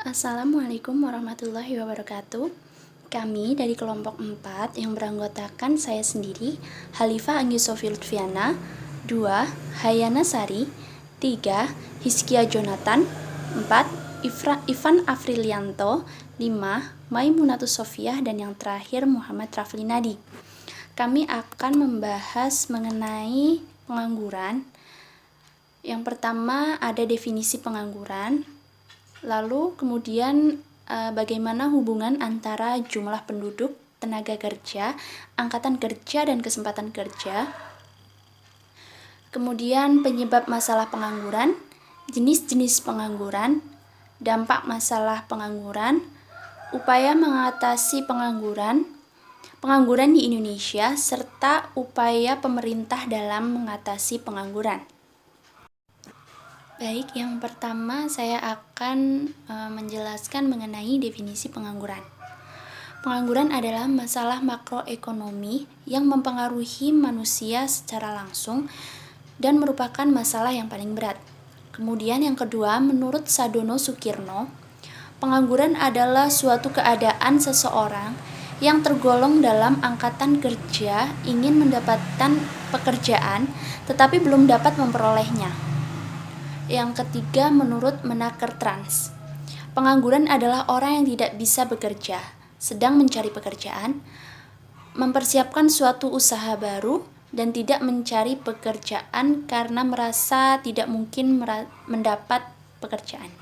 Assalamualaikum warahmatullahi wabarakatuh. Kami dari kelompok 4 yang beranggotakan saya sendiri, Halifah Anggisofi Lutfiana, 2. Hayana Sari, 3. Hizkia Jonathan, 4. Ivan Afrilianto, 5. Maimunatus Sofiah, dan yang terakhir Muhammad Raflinadi. Kami akan membahas mengenai pengangguran. Yang pertama ada definisi pengangguran. Lalu kemudian bagaimana hubungan antara jumlah penduduk, tenaga kerja, angkatan kerja, dan kesempatan kerja. Kemudian penyebab masalah pengangguran, jenis-jenis pengangguran, dampak masalah pengangguran, upaya mengatasi pengangguran di Indonesia, serta upaya pemerintah dalam mengatasi pengangguran. Baik, yang pertama saya akan menjelaskan mengenai definisi pengangguran. Pengangguran adalah masalah makroekonomi yang mempengaruhi manusia secara langsung dan merupakan masalah yang paling berat. Kemudian yang kedua, menurut Sadono Sukirno, pengangguran adalah suatu keadaan seseorang yang tergolong dalam angkatan kerja ingin mendapatkan pekerjaan tetapi belum dapat memperolehnya. Yang ketiga, menurut Menaker Trans, pengangguran adalah orang yang tidak bisa bekerja, sedang mencari pekerjaan, mempersiapkan suatu usaha baru, dan tidak mencari pekerjaan karena merasa tidak mungkin mendapat pekerjaan.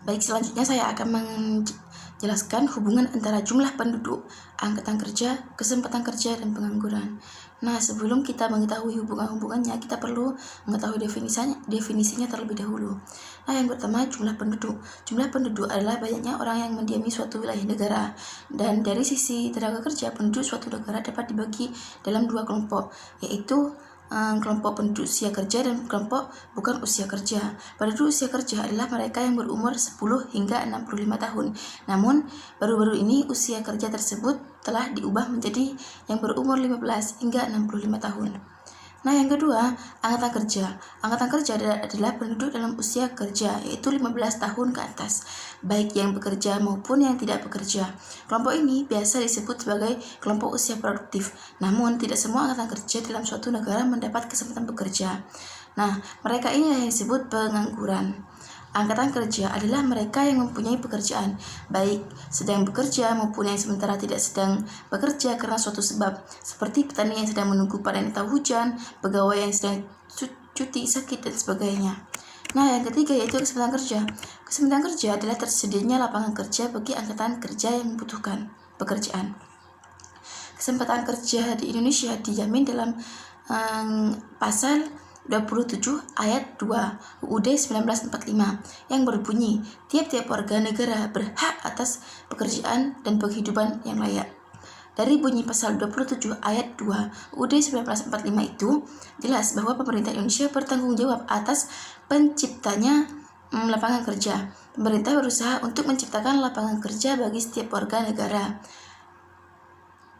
Baik, selanjutnya saya akan menjelaskan hubungan antara jumlah penduduk, angkatan kerja, kesempatan kerja, dan pengangguran. Nah, sebelum kita mengetahui hubungan-hubungannya, kita perlu mengetahui definisinya terlebih dahulu. Nah, yang pertama, jumlah penduduk. Jumlah penduduk adalah banyaknya orang yang mendiami suatu wilayah negara. Dan dari sisi tenaga kerja, penduduk suatu negara dapat dibagi dalam dua kelompok, yaitu kelompok penduduk usia kerja dan kelompok bukan usia kerja. Penduduk usia kerja adalah mereka yang berumur 10 hingga 65 tahun. Namun, baru-baru ini usia kerja tersebut telah diubah menjadi yang berumur 15 hingga 65 tahun. Nah, yang kedua, angkatan kerja. Angkatan kerja adalah penduduk dalam usia kerja, yaitu 15 tahun ke atas, baik yang bekerja maupun yang tidak bekerja. Kelompok ini biasa disebut sebagai kelompok usia produktif. Namun, tidak semua angkatan kerja dalam suatu negara mendapat kesempatan bekerja. Nah, mereka ini yang disebut pengangguran. Angkatan kerja adalah mereka yang mempunyai pekerjaan, baik sedang bekerja maupun yang sementara tidak sedang bekerja karena suatu sebab, seperti petani yang sedang menunggu panen atau hujan, pegawai yang sedang cuti, sakit, dan sebagainya. Nah, yang ketiga yaitu kesempatan kerja. Kesempatan kerja adalah tersedianya lapangan kerja bagi angkatan kerja yang membutuhkan pekerjaan. Kesempatan kerja di Indonesia dijamin dalam pasal 27 ayat 2 UUD 1945 yang berbunyi, tiap-tiap warga negara berhak atas pekerjaan dan penghidupan yang layak. Dari bunyi pasal 27 ayat 2 UUD 1945 itu jelas bahwa pemerintah Indonesia bertanggung jawab atas penciptanya lapangan kerja. Pemerintah berusaha untuk menciptakan lapangan kerja bagi setiap warga negara.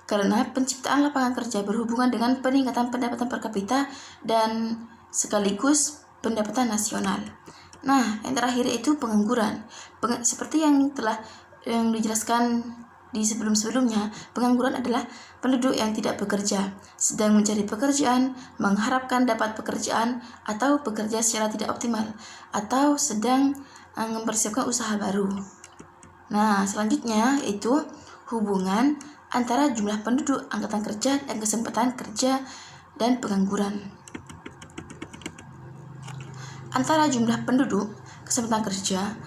Karena penciptaan lapangan kerja berhubungan dengan peningkatan pendapatan per kapita dan sekaligus pendapatan nasional. Nah, yang terakhir itu pengangguran. Seperti yang telah dijelaskan di sebelum-sebelumnya, pengangguran adalah penduduk yang tidak bekerja, sedang mencari pekerjaan, mengharapkan dapat pekerjaan, atau bekerja secara tidak optimal, atau sedang mempersiapkan usaha baru. Nah, selanjutnya itu hubungan antara jumlah penduduk, angkatan kerja, dan kesempatan kerja, dan pengangguran. Antara jumlah penduduk, kesempatan kerja,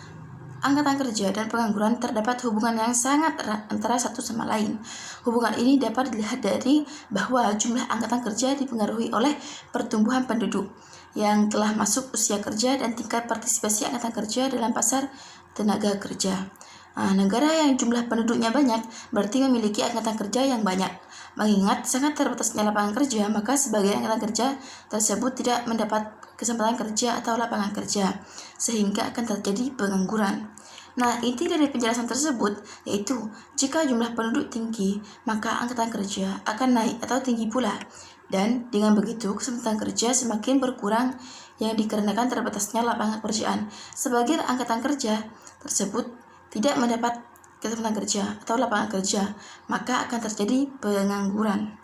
angkatan kerja, dan pengangguran terdapat hubungan yang sangat erat antara satu sama lain. Hubungan ini dapat dilihat dari bahwa jumlah angkatan kerja dipengaruhi oleh pertumbuhan penduduk yang telah masuk usia kerja dan tingkat partisipasi angkatan kerja dalam pasar tenaga kerja. Negara yang jumlah penduduknya banyak berarti memiliki angkatan kerja yang banyak. Mengingat sangat terbatasnya lapangan kerja, maka sebagian angkatan kerja tersebut tidak mendapat kesempatan kerja atau lapangan kerja, sehingga akan terjadi pengangguran. Nah, inti dari penjelasan tersebut yaitu jika jumlah penduduk tinggi, maka angkatan kerja akan naik atau tinggi pula. Dan dengan begitu, kesempatan kerja semakin berkurang yang dikarenakan terbatasnya lapangan pekerjaan. Sebagian angkatan kerja tersebut tidak mendapat kesempatan kerja atau lapangan kerja, maka akan terjadi pengangguran.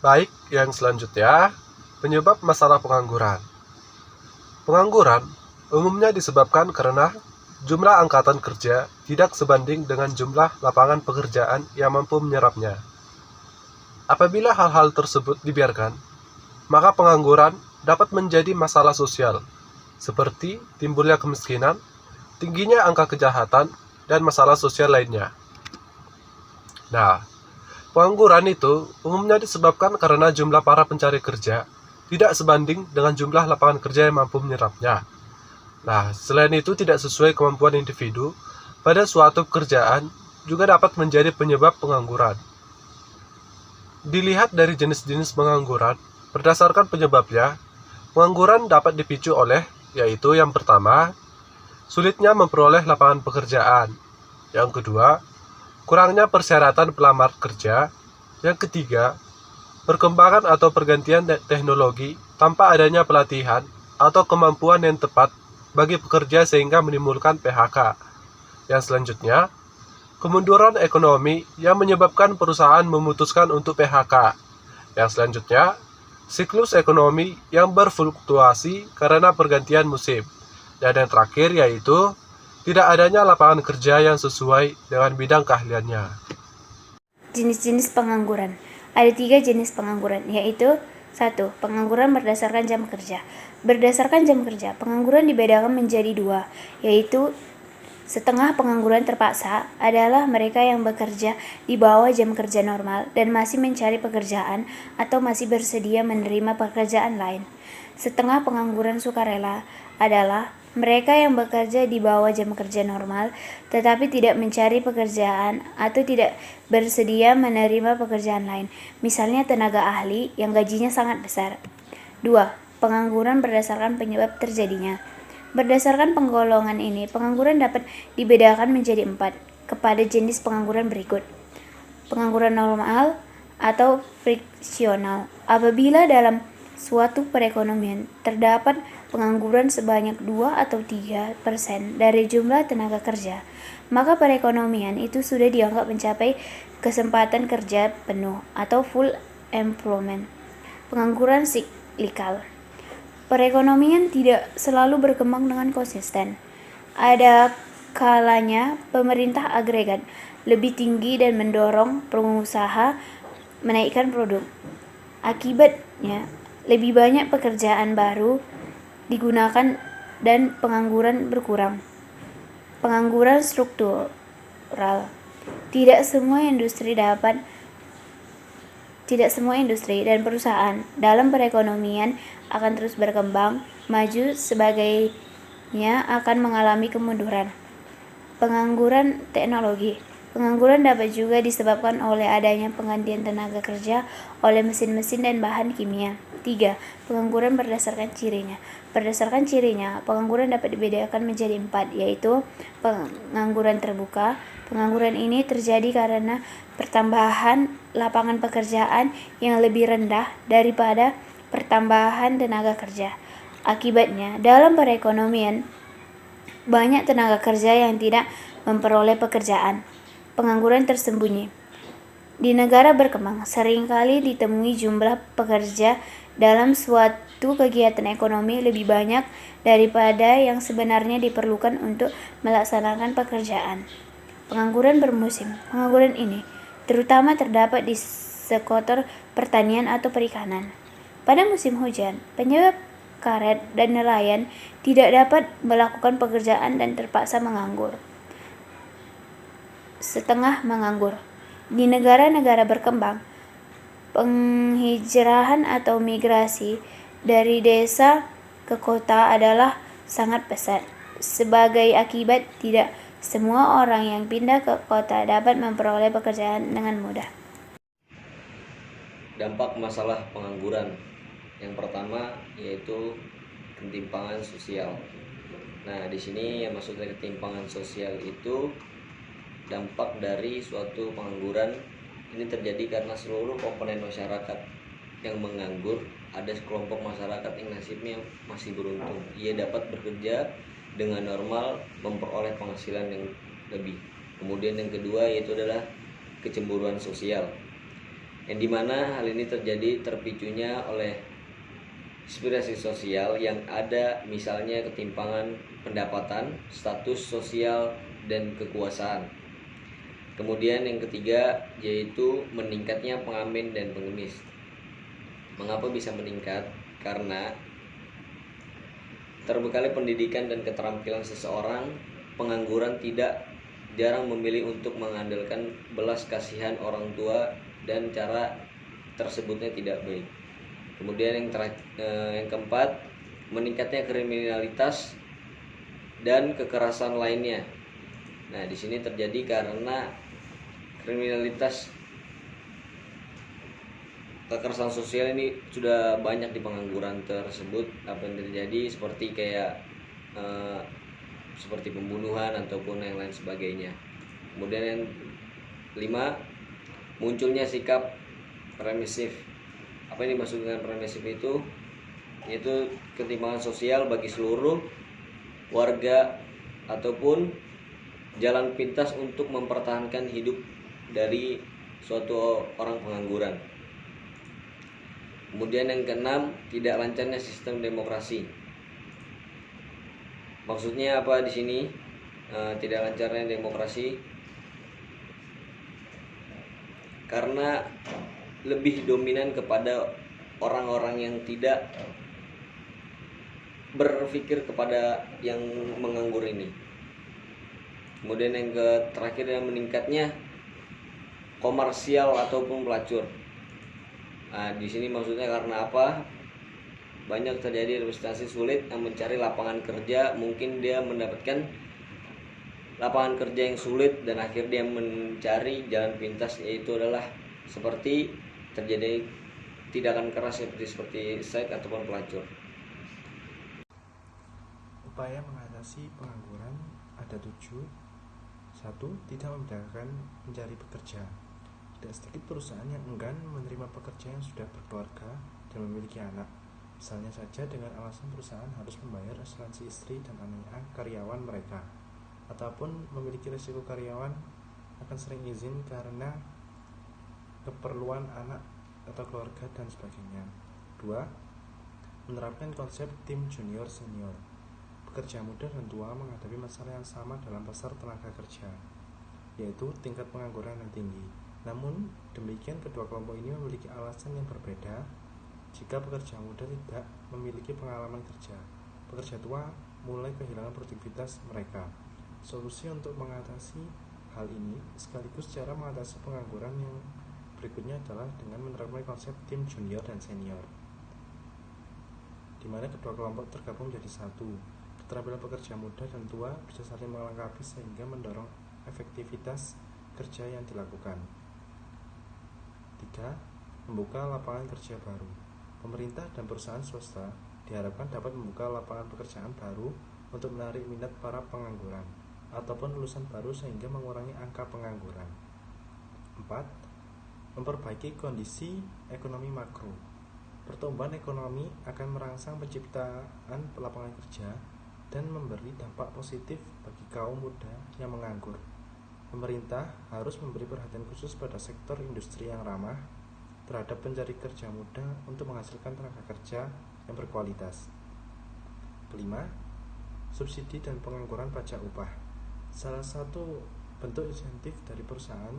Baik, yang selanjutnya, penyebab masalah pengangguran. Pengangguran umumnya disebabkan karena jumlah angkatan kerja tidak sebanding dengan jumlah lapangan pekerjaan yang mampu menyerapnya. Apabila hal-hal tersebut dibiarkan, maka pengangguran dapat menjadi masalah sosial, seperti timbulnya kemiskinan, tingginya angka kejahatan, dan masalah sosial lainnya. Nah, pengangguran itu umumnya disebabkan karena jumlah para pencari kerja tidak sebanding dengan jumlah lapangan kerja yang mampu menyerapnya. Nah, selain itu tidak sesuai kemampuan individu pada suatu pekerjaan juga dapat menjadi penyebab pengangguran. Dilihat dari jenis-jenis pengangguran, berdasarkan penyebabnya, pengangguran dapat dipicu oleh, yaitu yang pertama, sulitnya memperoleh lapangan pekerjaan. Yang kedua, kurangnya persyaratan pelamar kerja. Yang ketiga, perkembangan atau pergantian teknologi tanpa adanya pelatihan atau kemampuan yang tepat bagi pekerja sehingga menimbulkan PHK. Yang selanjutnya, kemunduran ekonomi yang menyebabkan perusahaan memutuskan untuk PHK. Yang selanjutnya, siklus ekonomi yang berfluktuasi karena pergantian musim. Dan yang terakhir yaitu tidak adanya lapangan kerja yang sesuai dengan bidang keahliannya. Jenis-jenis pengangguran. Ada 3 jenis pengangguran, yaitu 1. Pengangguran berdasarkan jam kerja. Berdasarkan jam kerja, pengangguran dibedakan menjadi 2, yaitu setengah pengangguran terpaksa adalah mereka yang bekerja di bawah jam kerja normal dan masih mencari pekerjaan atau masih bersedia menerima pekerjaan lain. Setengah pengangguran sukarela adalah mereka yang bekerja di bawah jam kerja normal tetapi tidak mencari pekerjaan atau tidak bersedia menerima pekerjaan lain, misalnya tenaga ahli yang gajinya sangat besar. 2. Pengangguran berdasarkan penyebab terjadinya. Berdasarkan penggolongan ini, pengangguran dapat dibedakan menjadi 4 kepada jenis pengangguran berikut. Pengangguran normal atau friksional. Apabila dalam suatu perekonomian terdapat pengangguran sebanyak 2 atau 3% dari jumlah tenaga kerja, maka perekonomian itu sudah dianggap mencapai kesempatan kerja penuh atau full employment. Pengangguran siklikal. Perekonomian tidak selalu berkembang dengan konsisten. Ada kalanya pemerintah agregat lebih tinggi dan mendorong pengusaha menaikkan produk. Akibatnya, lebih banyak pekerjaan baru digunakan dan pengangguran berkurang. Pengangguran struktural. Tidak semua industri dan perusahaan dalam perekonomian akan terus berkembang maju, sebagainya akan mengalami kemunduran. Pengangguran teknologi. Pengangguran dapat juga disebabkan oleh adanya penggantian tenaga kerja oleh mesin-mesin dan bahan kimia. 3. Pengangguran berdasarkan cirinya. Berdasarkan cirinya, pengangguran dapat dibedakan menjadi 4, yaitu pengangguran terbuka. Pengangguran ini terjadi karena pertambahan lapangan pekerjaan yang lebih rendah daripada pertambahan tenaga kerja. Akibatnya, dalam perekonomian, banyak tenaga kerja yang tidak memperoleh pekerjaan. Pengangguran tersembunyi. Di negara berkembang, seringkali ditemui jumlah pekerja dalam suatu kegiatan ekonomi lebih banyak daripada yang sebenarnya diperlukan untuk melaksanakan pekerjaan. Pengangguran bermusim. Pengangguran ini terutama terdapat di sektor pertanian atau perikanan. Pada musim hujan, penyebab karet dan nelayan tidak dapat melakukan pekerjaan dan terpaksa menganggur. Setengah menganggur. Di negara-negara berkembang, penghijrahan atau migrasi dari desa ke kota adalah sangat pesat. Sebagai akibat, tidak semua orang yang pindah ke kota dapat memperoleh pekerjaan dengan mudah. Dampak masalah pengangguran. Yang pertama yaitu ketimpangan sosial. Nah, di sini yang maksud dari ketimpangan sosial itu dampak dari suatu pengangguran ini terjadi karena seluruh komponen masyarakat yang menganggur. Ada sekelompok masyarakat yang nasibnya masih beruntung, ia dapat bekerja dengan normal memperoleh penghasilan yang lebih. Kemudian yang kedua yaitu adalah kecemburuan sosial, yang dimana hal ini terjadi terpicunya oleh aspirasi sosial yang ada, misalnya ketimpangan pendapatan, status sosial, dan kekuasaan. Kemudian yang ketiga yaitu meningkatnya pengamen dan pengemis. Mengapa bisa meningkat? Karena terbekali pendidikan dan keterampilan seseorang, pengangguran jarang memilih untuk mengandalkan belas kasihan orang tua dan cara tersebutnya tidak baik. Kemudian yang keempat, meningkatnya kriminalitas dan kekerasan lainnya. Nah, di sini terjadi karena kekerasan sosial ini sudah banyak di pengangguran tersebut. Apa yang terjadi seperti pembunuhan ataupun yang lain sebagainya. Kemudian yang kelima, munculnya sikap permisif. Apa yang dimaksud dengan permisif itu? Yaitu ketimpangan sosial bagi seluruh warga ataupun jalan pintas untuk mempertahankan hidup dari suatu orang pengangguran. Kemudian yang keenam, tidak lancarnya sistem demokrasi. Maksudnya apa di sini? Tidak lancarnya demokrasi karena lebih dominan kepada orang-orang yang tidak berpikir kepada yang menganggur ini. Kemudian yang terakhir adalah meningkatnya komersial ataupun pelacur. Nah, di sini maksudnya karena apa? Banyak terjadi investasi sulit yang mencari lapangan kerja, mungkin dia mendapatkan lapangan kerja yang sulit dan akhirnya dia mencari jalan pintas, yaitu adalah seperti terjadi tindakan keras seperti seks ataupun pelacur. Upaya mengatasi pengangguran ada 7. 1. Tidak memudahkan mencari pekerja. Tidak sedikit perusahaan yang enggan menerima pekerja yang sudah berkeluarga dan memiliki anak. Misalnya saja dengan alasan perusahaan harus membayar asuransi istri dan anak karyawan mereka, ataupun memiliki risiko karyawan akan sering izin karena keperluan anak atau keluarga dan sebagainya. 2. Menerapkan konsep tim junior senior. Pekerja muda dan tua menghadapi masalah yang sama dalam pasar tenaga kerja, yaitu tingkat pengangguran yang tinggi. Namun demikian, kedua kelompok ini memiliki alasan yang berbeda. Jika pekerja muda tidak memiliki pengalaman kerja, pekerja tua mulai kehilangan produktivitas mereka. Solusi untuk mengatasi hal ini sekaligus cara mengatasi pengangguran yang berikutnya adalah dengan menerapkan konsep tim junior dan senior, di mana kedua kelompok tergabung menjadi satu. Keterampilan pekerja muda dan tua bisa saling melengkapi sehingga mendorong efektivitas kerja yang dilakukan. 3. Membuka lapangan kerja baru. Pemerintah dan perusahaan swasta diharapkan dapat membuka lapangan pekerjaan baru untuk menarik minat para pengangguran ataupun lulusan baru sehingga mengurangi angka pengangguran. 4. Memperbaiki kondisi ekonomi makro. Pertumbuhan ekonomi akan merangsang penciptaan lapangan kerja dan memberi dampak positif bagi kaum muda yang menganggur. Pemerintah harus memberi perhatian khusus pada sektor industri yang ramah terhadap pencari kerja muda untuk menghasilkan tenaga kerja yang berkualitas. 5. Subsidi dan pengangguran pajak upah. Salah satu bentuk insentif dari perusahaan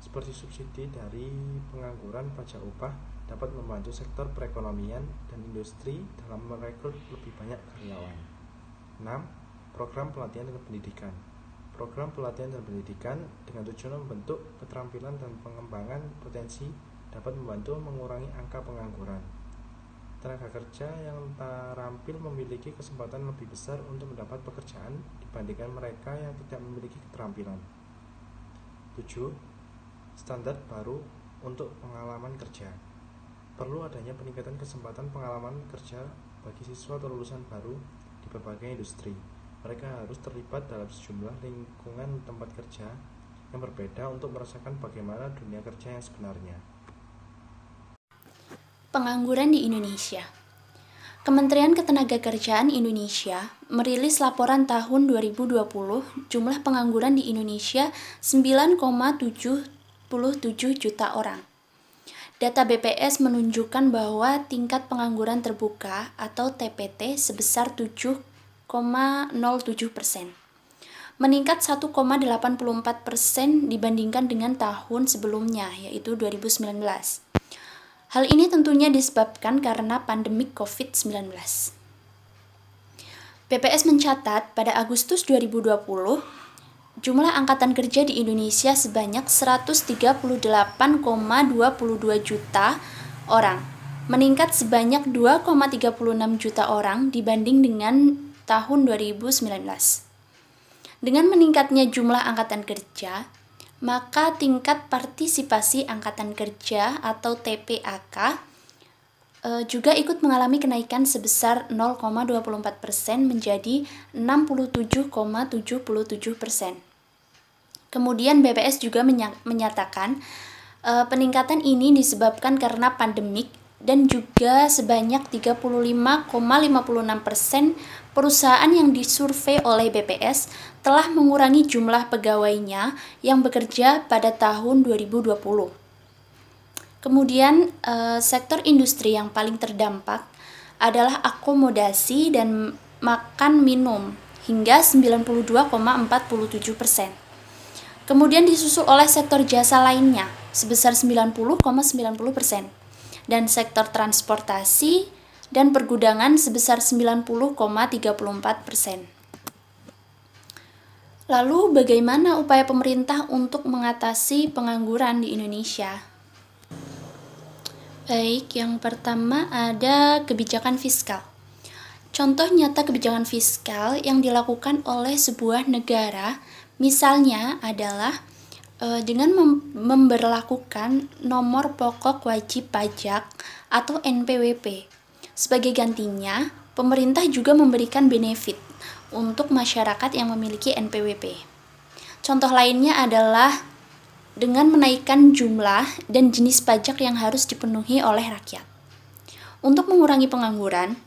seperti subsidi dari pengangguran pajak upah dapat membantu sektor perekonomian dan industri dalam merekrut lebih banyak karyawan. 6. Program pelatihan dan pendidikan. Program pelatihan dan pendidikan dengan tujuan membentuk keterampilan dan pengembangan potensi dapat membantu mengurangi angka pengangguran. Tenaga kerja yang terampil memiliki kesempatan lebih besar untuk mendapat pekerjaan dibandingkan mereka yang tidak memiliki keterampilan. 7. Standar baru untuk pengalaman kerja. Perlu adanya peningkatan kesempatan pengalaman kerja bagi siswa atau lulusan baru di berbagai industri. Mereka harus terlibat dalam sejumlah lingkungan tempat kerja yang berbeda untuk merasakan bagaimana dunia kerja yang sebenarnya. Pengangguran di Indonesia. Kementerian Ketenagakerjaan Indonesia merilis laporan tahun 2020 jumlah pengangguran di Indonesia 9,77 juta orang. Data BPS menunjukkan bahwa tingkat pengangguran terbuka atau TPT sebesar 7,07%, meningkat 1,84% dibandingkan dengan tahun sebelumnya, yaitu 2019. Hal ini tentunya disebabkan karena pandemik COVID-19. BPS mencatat pada Agustus 2020, jumlah angkatan kerja di Indonesia sebanyak 138,22 juta orang, meningkat sebanyak 2,36 juta orang dibanding dengan tahun 2019. Dengan meningkatnya jumlah angkatan kerja, maka tingkat partisipasi angkatan kerja atau TPAK juga ikut mengalami kenaikan sebesar 0,24% menjadi 67,77%. Kemudian BPS juga menyatakan peningkatan ini disebabkan karena pandemik dan juga sebanyak 35,56% perusahaan yang disurvei oleh BPS telah mengurangi jumlah pegawainya yang bekerja pada tahun 2020. Kemudian sektor industri yang paling terdampak adalah akomodasi dan makan minum hingga 92,47%. Kemudian disusul oleh sektor jasa lainnya sebesar 90,90%. Dan sektor transportasi dan pergudangan sebesar 90,34%. Lalu bagaimana upaya pemerintah untuk mengatasi pengangguran di Indonesia? Baik, yang pertama ada kebijakan fiskal. Contoh nyata kebijakan fiskal yang dilakukan oleh sebuah negara misalnya adalah dengan memberlakukan nomor pokok wajib pajak atau NPWP. Sebagai gantinya, pemerintah juga memberikan benefit untuk masyarakat yang memiliki NPWP. Contoh lainnya adalah dengan menaikkan jumlah dan jenis pajak yang harus dipenuhi oleh rakyat. Untuk mengurangi pengangguran,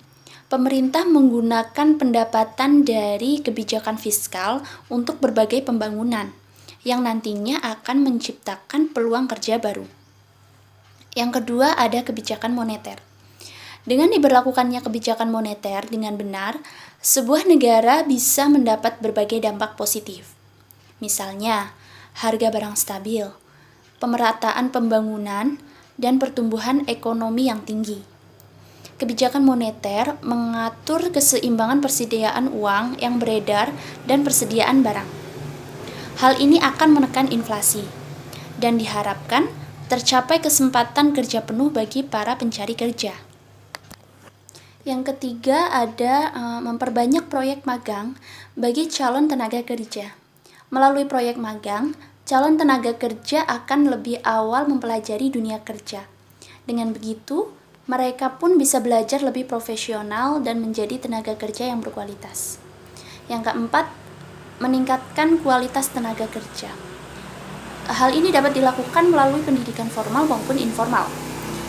pemerintah menggunakan pendapatan dari kebijakan fiskal untuk berbagai pembangunan yang nantinya akan menciptakan peluang kerja baru. Yang kedua ada kebijakan moneter. Dengan diberlakukannya kebijakan moneter dengan benar, sebuah negara bisa mendapat berbagai dampak positif. Misalnya, harga barang stabil, pemerataan pembangunan, dan pertumbuhan ekonomi yang tinggi. Kebijakan moneter mengatur keseimbangan persediaan uang yang beredar dan persediaan barang. Hal ini akan menekan inflasi dan diharapkan tercapai kesempatan kerja penuh bagi para pencari kerja. Yang ketiga ada memperbanyak proyek magang bagi calon tenaga kerja. Melalui proyek magang, calon tenaga kerja akan lebih awal mempelajari dunia kerja. Dengan begitu, mereka pun bisa belajar lebih profesional dan menjadi tenaga kerja yang berkualitas. Yang keempat, meningkatkan kualitas tenaga kerja. Hal ini dapat dilakukan melalui pendidikan formal maupun informal.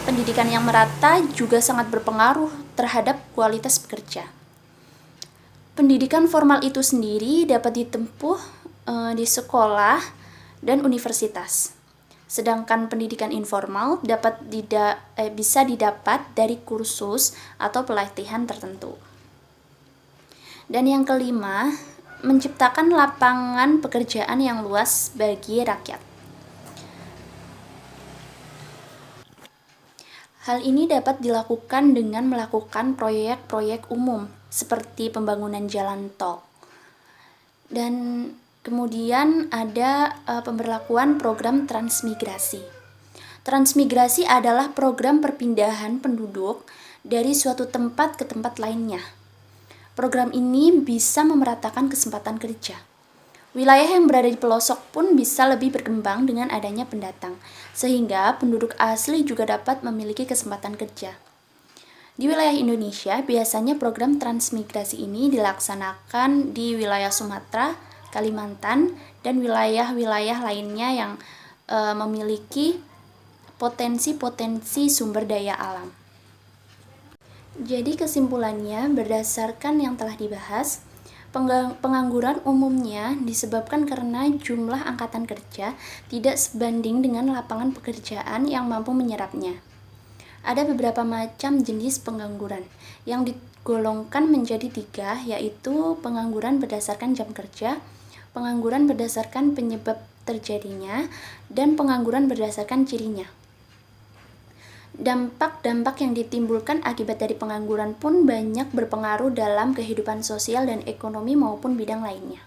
Pendidikan yang merata juga sangat berpengaruh terhadap kualitas pekerja. Pendidikan formal itu sendiri dapat ditempuh di sekolah dan universitas. Sedangkan pendidikan informal bisa didapat dari kursus atau pelatihan tertentu. Dan yang kelima, menciptakan lapangan pekerjaan yang luas bagi rakyat. Hal ini dapat dilakukan dengan melakukan proyek-proyek umum seperti pembangunan jalan tol. Dan kemudian ada pemberlakuan program transmigrasi. Transmigrasi adalah program perpindahan penduduk dari suatu tempat ke tempat lainnya. Program ini bisa memeratakan kesempatan kerja. Wilayah yang berada di pelosok pun bisa lebih berkembang dengan adanya pendatang, sehingga penduduk asli juga dapat memiliki kesempatan kerja. Di wilayah Indonesia, biasanya program transmigrasi ini dilaksanakan di wilayah Sumatera, Kalimantan, dan wilayah-wilayah lainnya yang memiliki potensi-potensi sumber daya alam. Jadi kesimpulannya, berdasarkan yang telah dibahas, pengangguran umumnya disebabkan karena jumlah angkatan kerja tidak sebanding dengan lapangan pekerjaan yang mampu menyerapnya. Ada beberapa macam jenis pengangguran yang digolongkan menjadi 3, yaitu pengangguran berdasarkan jam kerja, pengangguran berdasarkan penyebab terjadinya, dan pengangguran berdasarkan cirinya. Dampak-dampak yang ditimbulkan akibat dari pengangguran pun banyak berpengaruh dalam kehidupan sosial dan ekonomi maupun bidang lainnya.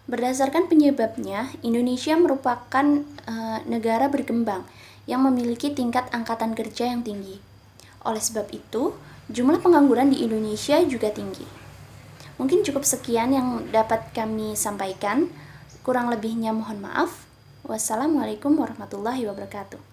Berdasarkan penyebabnya, Indonesia merupakan negara berkembang yang memiliki tingkat angkatan kerja yang tinggi. Oleh sebab itu, jumlah pengangguran di Indonesia juga tinggi. Mungkin cukup sekian yang dapat kami sampaikan. Kurang lebihnya mohon maaf. Wassalamualaikum warahmatullahi wabarakatuh.